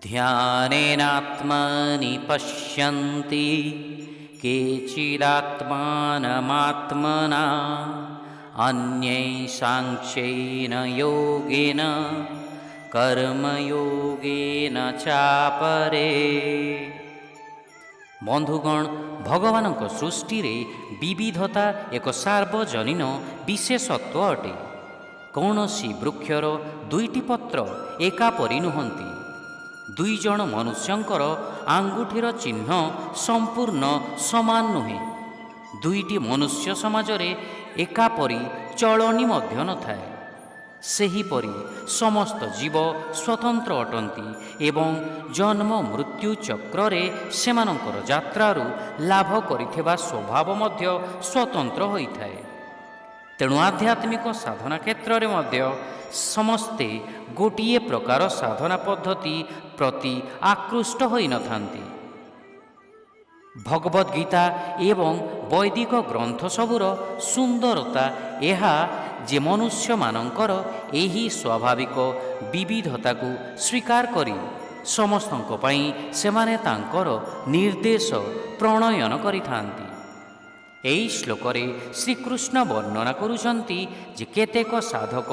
ध्यानेनात्मनि पश्यन्ति केचिदात्मानमात्मना अन्ये साङ्ख्येन योगेन कर्मयोगेन चापरे। बंधुगण, भगवान सृष्टि रे विविधता एक सार्वजनीन विशेषत्व अटे। कौनसी वृक्षर दुईटी पत्र एकापरि नुहंती। दुई जण मनुष्यंकर आंगुठीर चिन्ह संपूर्ण समान नुहे। दुईटी मनुष्य समाज रे एकापरि चलनी मध्य न थाए। सेहीपरि समस्त जीव स्वतंत्र अटंती एवं जन्म मृत्यु चक्र रे सेमानंकर यात्रारु लाभ करिथिबा स्वभाव मध्य स्वतंत्र होइथाए। तेणु आध्यात्मिक साधना क्षेत्र रे मध्य समस्ते गोटिए प्रकार साधना पद्धति प्रति आकृष्ट होई न थांती। भगवद गीता एवं वैदिक ग्रंथ सबुर सुंदरता एहा जे मनुष्य मानंकर एही स्वाभाविक विविधता को स्वीकार करी समस्तंक पई सेमाने तांकर निर्देश प्रणयन करिथांती। एही श्लोक रे श्रीकृष्ण वर्णना करुछंती जे केतेक साधक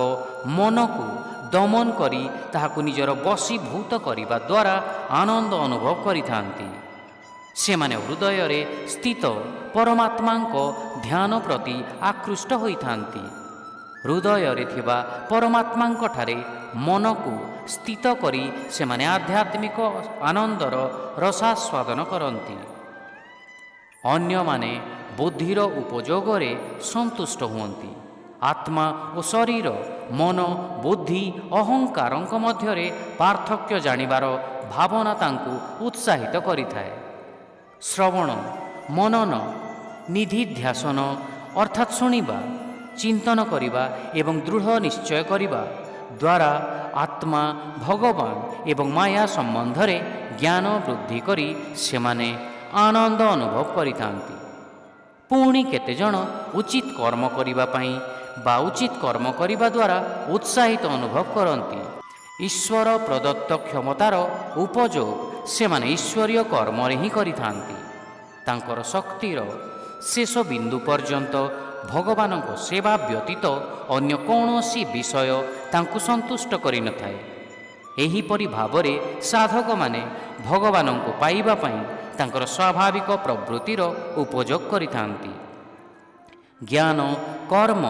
मन को दमन करी ताहाकु निजर वशीभूत करिबा द्वारा आनंद अनुभव करिथांती। सेमाने हृदय रे स्थित परमात्मा ध्यान प्रति आकृष्ट होइथांती। हृदय रे थिबा परमात्मा ठारे मन को स्थित करी सेमाने आध्यात्मिक आनंदर रसास्वादन करंती। अन्य माने बुद्धिर उपयोग रे संतुष्ट हुअंती। आत्मा और शरीर मन बुद्धि अहंकार मध्य पार्थक्य जानिबार भावना तांकु उत्साहित करिथाए। श्रवण मनन निधिध्यासन अर्थात शुणिबा चिंतन करिबा एवं दृढ़ निश्चय करिबा द्वारा आत्मा भगवान एवं माया संबंध रे ज्ञान वृद्धि करी सेमाने आनंद अनुभव करिथांती। पुणी केते जण उचित कर्म करिबा पई बा उचित कर्म करिबा द्वारा उत्साहित अनुभव करंती। ईश्वर प्रदत्त क्षमतार उपयोग सेमाने ईश्वरीय कर्म रे ही करिथांती। तांकर शक्तिर शेष बिंदु पर्यंत भगवान सेवा व्यतीत अन्य कौनसी विषय तांकु संतुष्ट करि न थाए। एहीपरि भावरे साधक माने भगवान को पाइबा पई तांकर स्वाभाविक प्रवृत्तिर उपयोग करिथांती। ज्ञान कर्म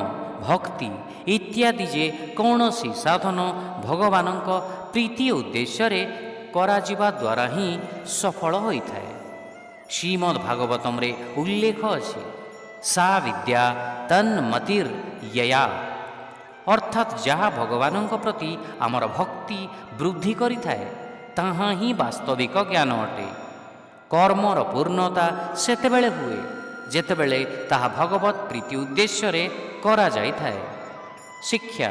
भक्ति इत्यादि जे कौनसी साधन भगवान प्रीति उद्देश्य रे कराजिबा द्वारा ही सफल होइथाए। श्रीमद् भागवतम रे उल्लेख अछि सा विद्या तन्मतिर यया, अर्थात जहा भगवान प्रति आमर भक्ति वृद्धि करिथाए ताहा ही वास्तविक ज्ञान अटे। कर्मर पूर्णता सेतेबेले हुए जेतेबेले ताहा भगवत प्रीति उद्देश्य रे करा जाइथाए। शिक्षा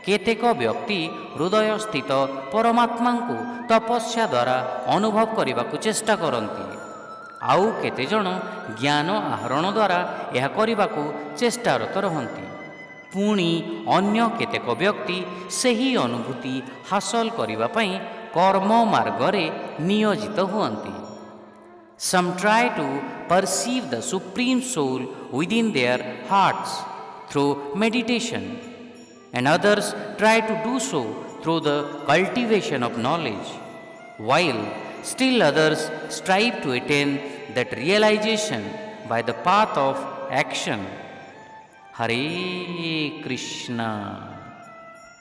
केतेक व्यक्ति हृदय स्थित परमात्मा को तपस्या द्वारा अनुभव करने को चेष्टा करती। आउ केते जण ज्ञान आहरण द्वारा यह करने को चेष्टारत रहती। पुणी अन्य केतेक व्यक्ति सही अनुभूति हासिल करने पई कर्म मार्ग रे नियोजित हुअंती। Some try to perceive the Supreme Soul within their hearts through meditation, and others try to do so through the cultivation of knowledge, while still others strive to attain that realization by the path of action. Hare Krishna.